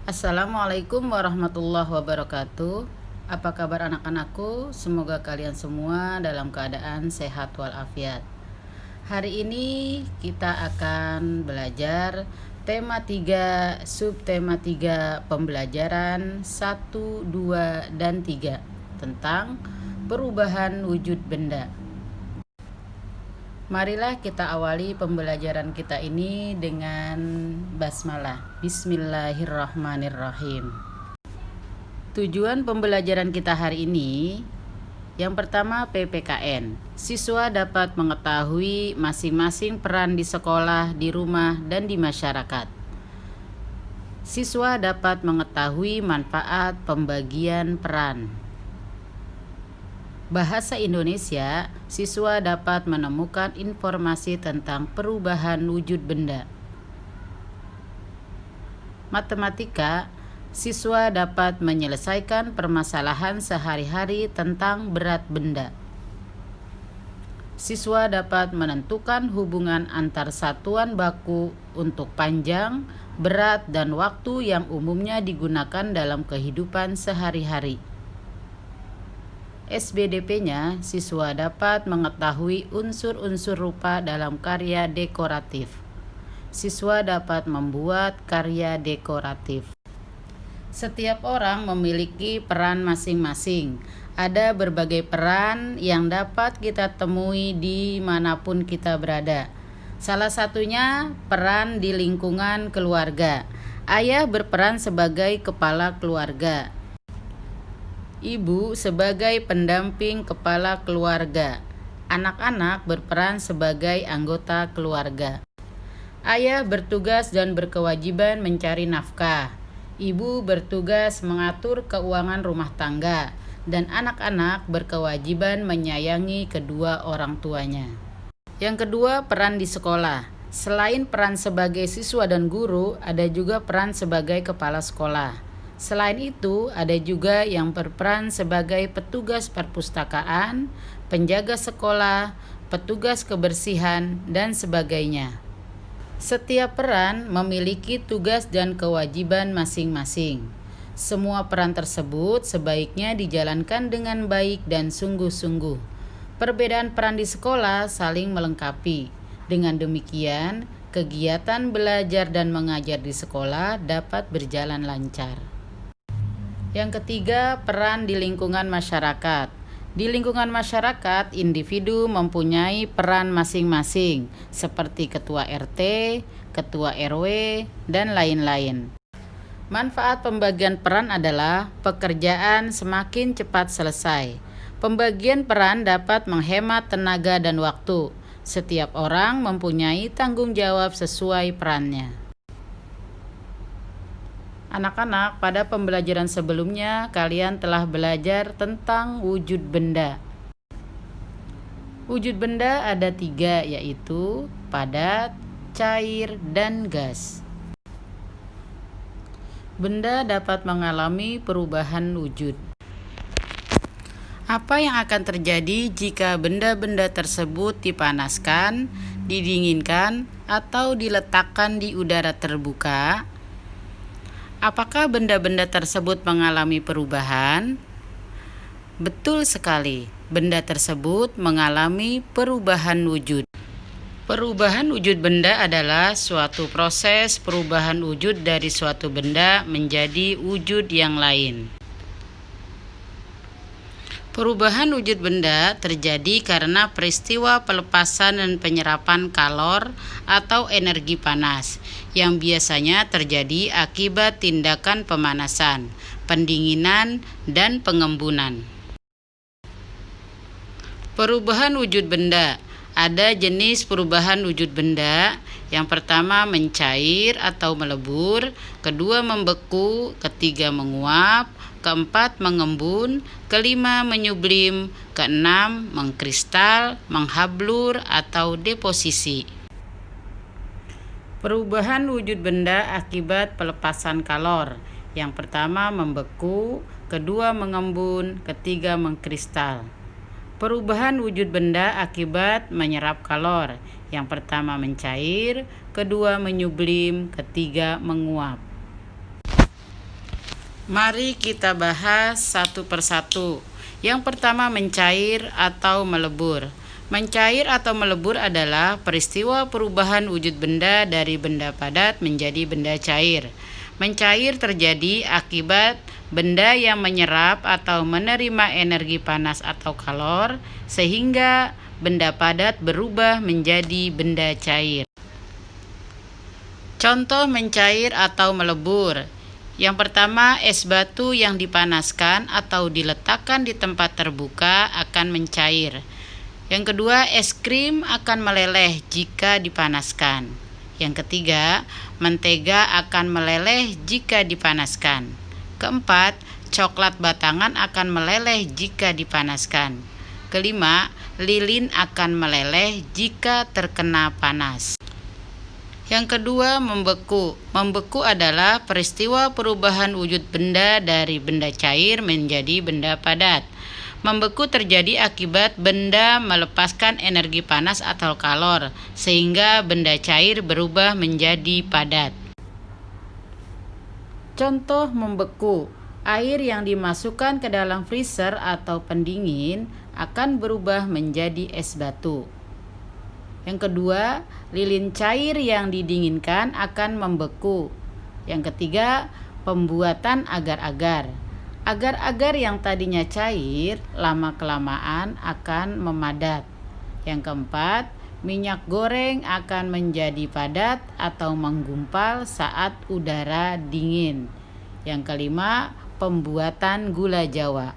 Assalamualaikum warahmatullahi wabarakatuh. Apa kabar anak-anakku? Semoga kalian semua dalam keadaan sehat walafiat. Hari ini kita akan belajar tema 3, subtema 3 pembelajaran 1, 2, dan 3 tentang perubahan wujud benda. Marilah kita awali pembelajaran kita ini dengan basmalah. Bismillahirrahmanirrahim. Tujuan pembelajaran kita hari ini, yang pertama PPKN. Siswa dapat mengetahui masing-masing peran di sekolah, di rumah, dan di masyarakat. Siswa dapat mengetahui manfaat pembagian peran. Bahasa Indonesia, siswa dapat menemukan informasi tentang perubahan wujud benda. Matematika, siswa dapat menyelesaikan permasalahan sehari-hari tentang berat benda. Siswa dapat menentukan hubungan antar satuan baku untuk panjang, berat, dan waktu yang umumnya digunakan dalam kehidupan sehari-hari. SBDP-nya, siswa dapat mengetahui unsur-unsur rupa dalam karya dekoratif. Siswa dapat membuat karya dekoratif. Setiap orang memiliki peran masing-masing. Ada berbagai peran yang dapat kita temui di manapun kita berada. Salah satunya peran di lingkungan keluarga. Ayah berperan sebagai kepala keluarga. Ibu sebagai pendamping kepala keluarga. Anak-anak berperan sebagai anggota keluarga. Ayah bertugas dan berkewajiban mencari nafkah. Ibu bertugas mengatur keuangan rumah tangga. Dan anak-anak berkewajiban menyayangi kedua orang tuanya. Yang kedua, peran di sekolah. Selain peran sebagai siswa dan guru, ada juga peran sebagai kepala sekolah. Selain itu, ada juga yang berperan sebagai petugas perpustakaan, penjaga sekolah, petugas kebersihan, dan sebagainya. Setiap peran memiliki tugas dan kewajiban masing-masing. Semua peran tersebut sebaiknya dijalankan dengan baik dan sungguh-sungguh. Perbedaan peran di sekolah saling melengkapi. Dengan demikian, kegiatan belajar dan mengajar di sekolah dapat berjalan lancar. Yang ketiga, peran di lingkungan masyarakat. Di lingkungan masyarakat, individu mempunyai peran masing-masing, seperti ketua RT, ketua RW, dan lain-lain. Manfaat pembagian peran adalah pekerjaan semakin cepat selesai. Pembagian peran dapat menghemat tenaga dan waktu. Setiap orang mempunyai tanggung jawab sesuai perannya. Anak-anak, pada pembelajaran sebelumnya kalian telah belajar tentang wujud benda. Wujud benda ada 3, yaitu padat, cair, dan gas. Benda dapat mengalami perubahan wujud. Apa yang akan terjadi jika benda-benda tersebut dipanaskan, didinginkan, atau diletakkan di udara terbuka? Apakah benda-benda tersebut mengalami perubahan? Betul sekali, benda tersebut mengalami perubahan wujud. Perubahan wujud benda adalah suatu proses perubahan wujud dari suatu benda menjadi wujud yang lain. Perubahan wujud benda terjadi karena peristiwa pelepasan dan penyerapan kalor atau energi panas yang biasanya terjadi akibat tindakan pemanasan, pendinginan, dan pengembunan. Perubahan wujud benda. Ada jenis perubahan wujud benda. Yang pertama mencair atau melebur, kedua membeku, ketiga menguap, keempat mengembun, kelima menyublim, keenam mengkristal, menghablur, atau deposisi. Perubahan wujud benda akibat pelepasan kalor. Yang pertama membeku, kedua mengembun, ketiga mengkristal. Perubahan wujud benda akibat menyerap kalor. Yang pertama mencair, kedua menyublim, ketiga menguap. Mari kita bahas satu persatu. Yang pertama, mencair atau melebur. Mencair atau melebur adalah peristiwa perubahan wujud benda dari benda padat menjadi benda cair. Mencair terjadi akibat benda yang menyerap atau menerima energi panas atau kalor, sehingga benda padat berubah menjadi benda cair. Contoh mencair atau melebur. Yang pertama, es batu yang dipanaskan atau diletakkan di tempat terbuka akan mencair. Yang kedua, es krim akan meleleh jika dipanaskan. Yang ketiga, mentega akan meleleh jika dipanaskan. Keempat, coklat batangan akan meleleh jika dipanaskan. Kelima, lilin akan meleleh jika terkena panas. Yang kedua, membeku. Membeku adalah peristiwa perubahan wujud benda dari benda cair menjadi benda padat. Membeku terjadi akibat benda melepaskan energi panas atau kalor, sehingga benda cair berubah menjadi padat. Contoh membeku. Air yang dimasukkan ke dalam freezer atau pendingin akan berubah menjadi es batu. Yang kedua, lilin cair yang didinginkan akan membeku. Yang ketiga, pembuatan agar-agar. Agar-agar yang tadinya cair, lama-kelamaan akan memadat. Yang keempat, minyak goreng akan menjadi padat atau menggumpal saat udara dingin. Yang kelima, pembuatan gula Jawa.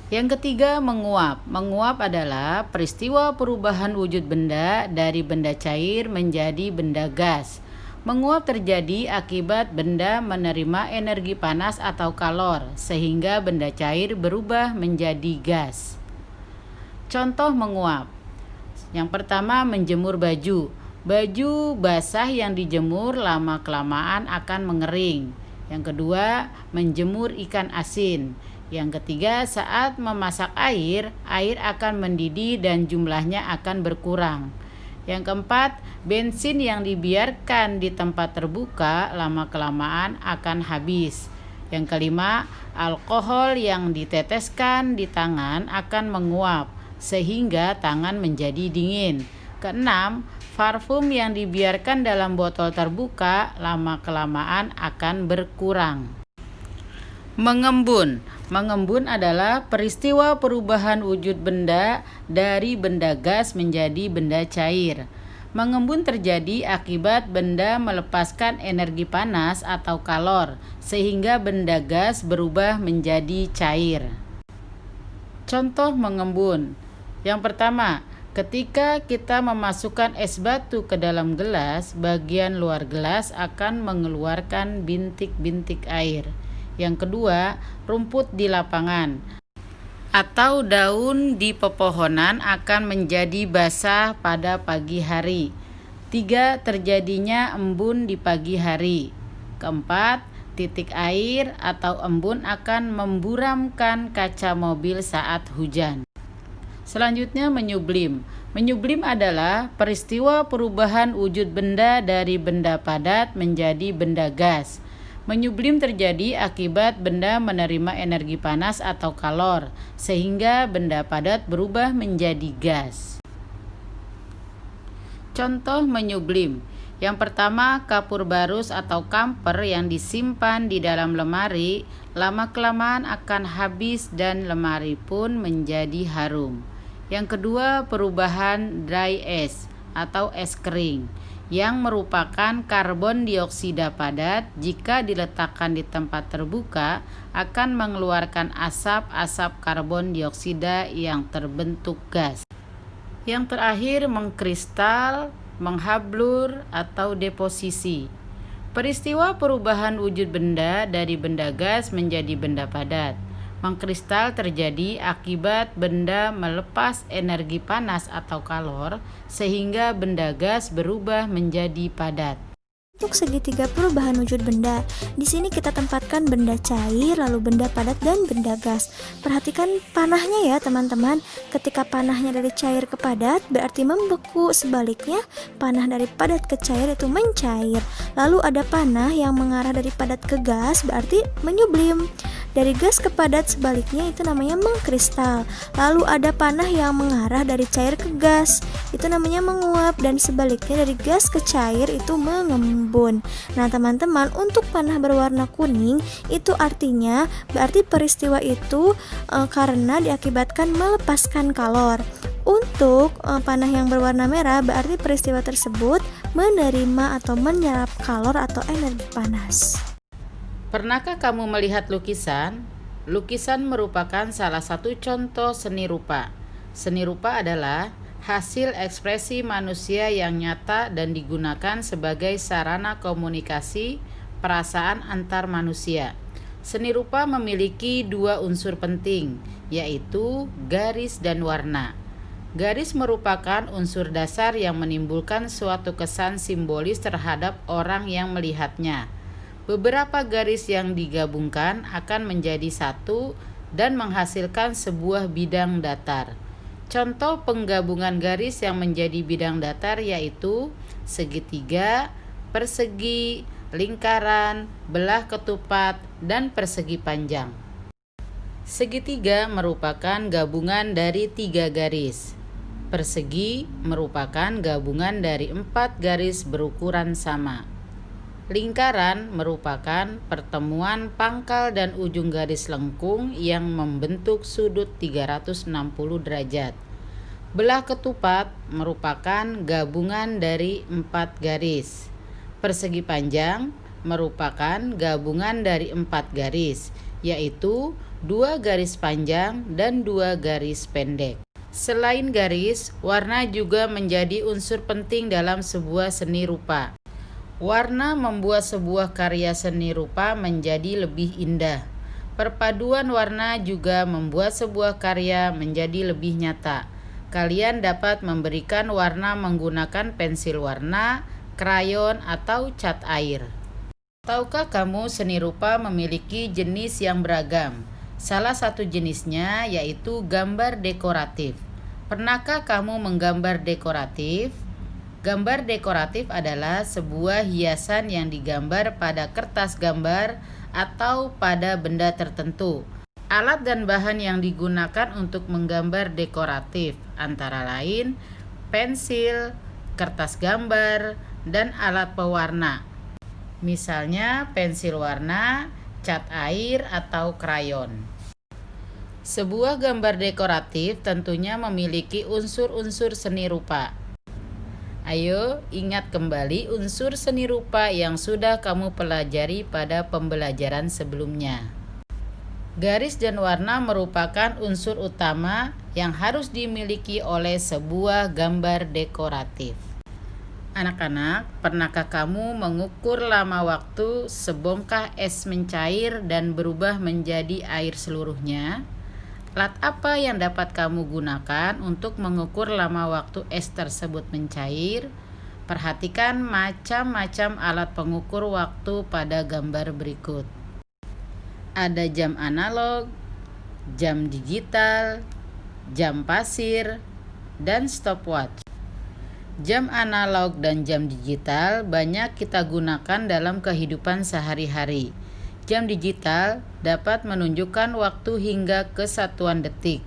Yang ketiga, menguap. Menguap adalah peristiwa perubahan wujud benda dari benda cair menjadi benda gas. Menguap terjadi akibat benda menerima energi panas atau kalor, sehingga benda cair berubah menjadi gas. Contoh menguap. Yang pertama, menjemur baju. Baju basah yang dijemur lama-kelamaan akan mengering. Yang kedua, menjemur ikan asin. Yang ketiga, saat memasak air akan mendidih dan jumlahnya akan berkurang. Yang keempat, bensin yang dibiarkan di tempat terbuka lama-kelamaan akan habis. Yang kelima, alkohol yang diteteskan di tangan akan menguap sehingga tangan menjadi dingin. Keenam, parfum yang dibiarkan dalam botol terbuka lama-kelamaan akan berkurang. Mengembun. Mengembun adalah peristiwa perubahan wujud benda dari benda gas menjadi benda cair. Mengembun terjadi akibat benda melepaskan energi panas atau kalor, sehingga benda gas berubah menjadi cair. Contoh mengembun. Yang pertama, ketika kita memasukkan es batu ke dalam gelas, bagian luar gelas akan mengeluarkan bintik-bintik air. Yang kedua, rumput di lapangan atau daun di pepohonan akan menjadi basah pada pagi hari. 3. Terjadinya embun di pagi hari. Keempat, titik air atau embun akan memburamkan kaca mobil saat hujan. Selanjutnya, menyublim. Menyublim adalah peristiwa perubahan wujud benda dari benda padat menjadi benda gas. Menyublim terjadi akibat benda menerima energi panas atau kalor, sehingga benda padat berubah menjadi gas. Contoh menyublim. Yang pertama, kapur barus atau kamper yang disimpan di dalam lemari, lama-kelamaan akan habis dan lemari pun menjadi harum. Yang kedua, perubahan dry ice atau es kering, yang merupakan karbon dioksida padat jika diletakkan di tempat terbuka akan mengeluarkan asap karbon dioksida yang terbentuk gas. Yang terakhir, mengkristal, menghablur atau deposisi. Peristiwa perubahan wujud benda dari benda gas menjadi benda padat. Mengkristal terjadi akibat benda melepas energi panas atau kalor, sehingga benda gas berubah menjadi padat. Untuk segitiga perubahan wujud benda, di sini kita tempatkan benda cair, lalu benda padat dan benda gas. Perhatikan panahnya ya teman-teman. Ketika panahnya dari cair ke padat berarti membeku, sebaliknya panah dari padat ke cair itu mencair. Lalu ada panah yang mengarah dari padat ke gas berarti menyublim. Dari gas ke padat sebaliknya itu namanya mengkristal. Lalu ada panah yang mengarah dari cair ke gas, itu namanya menguap, dan sebaliknya dari gas ke cair itu mengembun. Nah teman-teman, untuk panah berwarna kuning itu artinya berarti peristiwa itu karena diakibatkan melepaskan kalor. Untuk panah yang berwarna merah berarti peristiwa tersebut menerima atau menyerap kalor atau energi panas. Pernahkah kamu melihat lukisan? Lukisan merupakan salah satu contoh seni rupa. Seni rupa adalah hasil ekspresi manusia yang nyata dan digunakan sebagai sarana komunikasi perasaan antar manusia. Seni rupa memiliki dua unsur penting, yaitu garis dan warna. Garis merupakan unsur dasar yang menimbulkan suatu kesan simbolis terhadap orang yang melihatnya. Beberapa garis yang digabungkan akan menjadi satu dan menghasilkan sebuah bidang datar. Contoh penggabungan garis yang menjadi bidang datar yaitu segitiga, persegi, lingkaran, belah ketupat, dan persegi panjang. Segitiga merupakan gabungan dari 3 garis. Persegi merupakan gabungan dari 4 garis berukuran sama. Lingkaran merupakan pertemuan pangkal dan ujung garis lengkung yang membentuk sudut 360 derajat. Belah ketupat merupakan gabungan dari 4 garis. Persegi panjang merupakan gabungan dari 4 garis, yaitu 2 garis panjang dan 2 garis pendek. Selain garis, warna juga menjadi unsur penting dalam sebuah seni rupa. Warna membuat sebuah karya seni rupa menjadi lebih indah. Perpaduan warna juga membuat sebuah karya menjadi lebih nyata. Kalian dapat memberikan warna menggunakan pensil warna, krayon, atau cat air. Tahukah kamu seni rupa memiliki jenis yang beragam? Salah satu jenisnya yaitu gambar dekoratif. Pernahkah kamu menggambar dekoratif? Gambar dekoratif adalah sebuah hiasan yang digambar pada kertas gambar atau pada benda tertentu. Alat dan bahan yang digunakan untuk menggambar dekoratif antara lain pensil, kertas gambar, dan alat pewarna. Misalnya pensil warna, cat air, atau krayon. Sebuah gambar dekoratif tentunya memiliki unsur-unsur seni rupa. Ayo ingat kembali unsur seni rupa yang sudah kamu pelajari pada pembelajaran sebelumnya. Garis dan warna merupakan unsur utama yang harus dimiliki oleh sebuah gambar dekoratif. Anak-anak, pernahkah kamu mengukur lama waktu sebongkah es mencair dan berubah menjadi air seluruhnya? Alat apa yang dapat kamu gunakan untuk mengukur lama waktu es tersebut mencair? Perhatikan macam-macam alat pengukur waktu pada gambar berikut. Ada jam analog, jam digital, jam pasir, dan stopwatch. Jam analog dan jam digital banyak kita gunakan dalam kehidupan sehari-hari. Jam digital dapat menunjukkan waktu hingga ke satuan detik.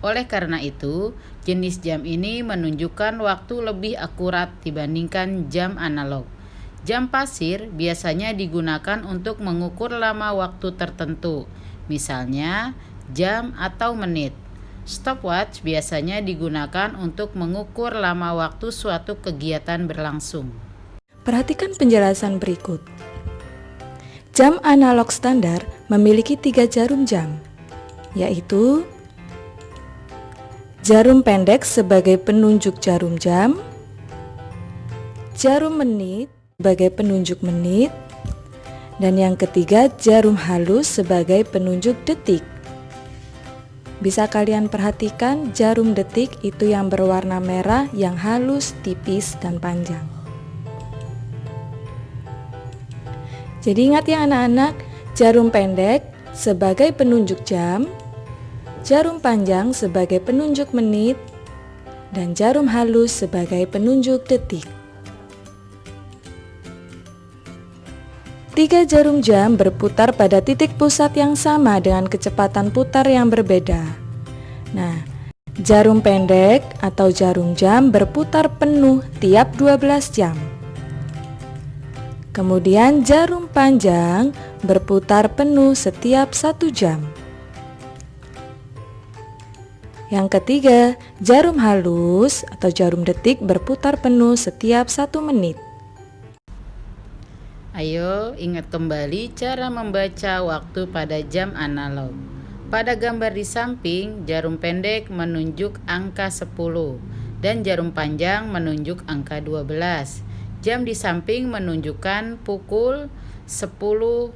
Oleh karena itu, jenis jam ini menunjukkan waktu lebih akurat dibandingkan jam analog. Jam pasir biasanya digunakan untuk mengukur lama waktu tertentu, misalnya jam atau menit. Stopwatch biasanya digunakan untuk mengukur lama waktu suatu kegiatan berlangsung. Perhatikan penjelasan berikut. Jam analog standar memiliki 3 jarum jam, yaitu jarum pendek sebagai penunjuk jarum jam, jarum menit sebagai penunjuk menit, dan yang ketiga jarum halus sebagai penunjuk detik. Bisa kalian perhatikan jarum detik itu yang berwarna merah yang halus, tipis, dan panjang. Jadi ingat ya anak-anak, jarum pendek sebagai penunjuk jam, jarum panjang sebagai penunjuk menit, dan jarum halus sebagai penunjuk detik. 3 jarum jam berputar pada titik pusat yang sama dengan kecepatan putar yang berbeda. Nah, jarum pendek atau jarum jam berputar penuh tiap 12 jam. Kemudian jarum panjang berputar penuh setiap 1 jam. Yang ketiga, jarum halus atau jarum detik berputar penuh setiap 1 menit. Ayo ingat kembali cara membaca waktu pada jam analog. Pada gambar di samping, jarum pendek menunjuk angka 10 dan jarum panjang menunjuk angka 12. Jam di samping menunjukkan pukul 10.00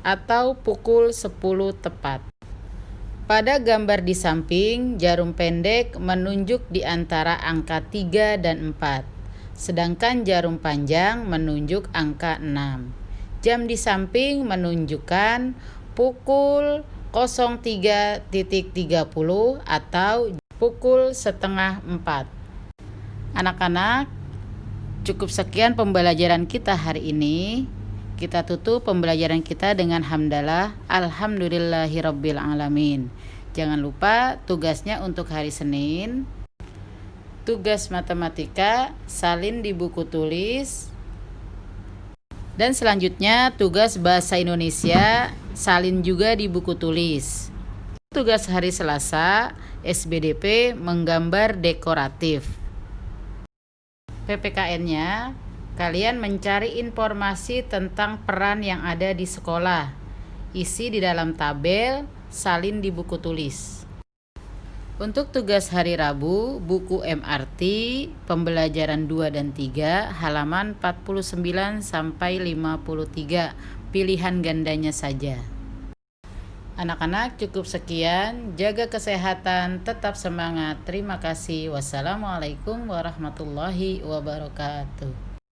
atau pukul 10 tepat. Pada gambar di samping, jarum pendek menunjuk di antara angka 3 dan 4, sedangkan jarum panjang menunjuk angka 6. Jam di samping menunjukkan pukul 03.30 atau pukul setengah 4. Anak-anak, cukup sekian pembelajaran kita hari ini. Kita tutup pembelajaran kita dengan hamdalah alhamdulillahirabbil alamin. Jangan lupa tugasnya untuk hari Senin. Tugas matematika salin di buku tulis. Dan selanjutnya tugas bahasa Indonesia salin juga di buku tulis. Tugas hari Selasa SBDP menggambar dekoratif. PPKN-nya, kalian mencari informasi tentang peran yang ada di sekolah. Isi di dalam tabel, salin di buku tulis. Untuk tugas hari Rabu, buku MRT, pembelajaran 2 dan 3, halaman 49 sampai 53, pilihan gandanya saja. Anak-anak, cukup sekian. Jaga kesehatan, tetap semangat. Terima kasih. Wassalamualaikum warahmatullahi wabarakatuh.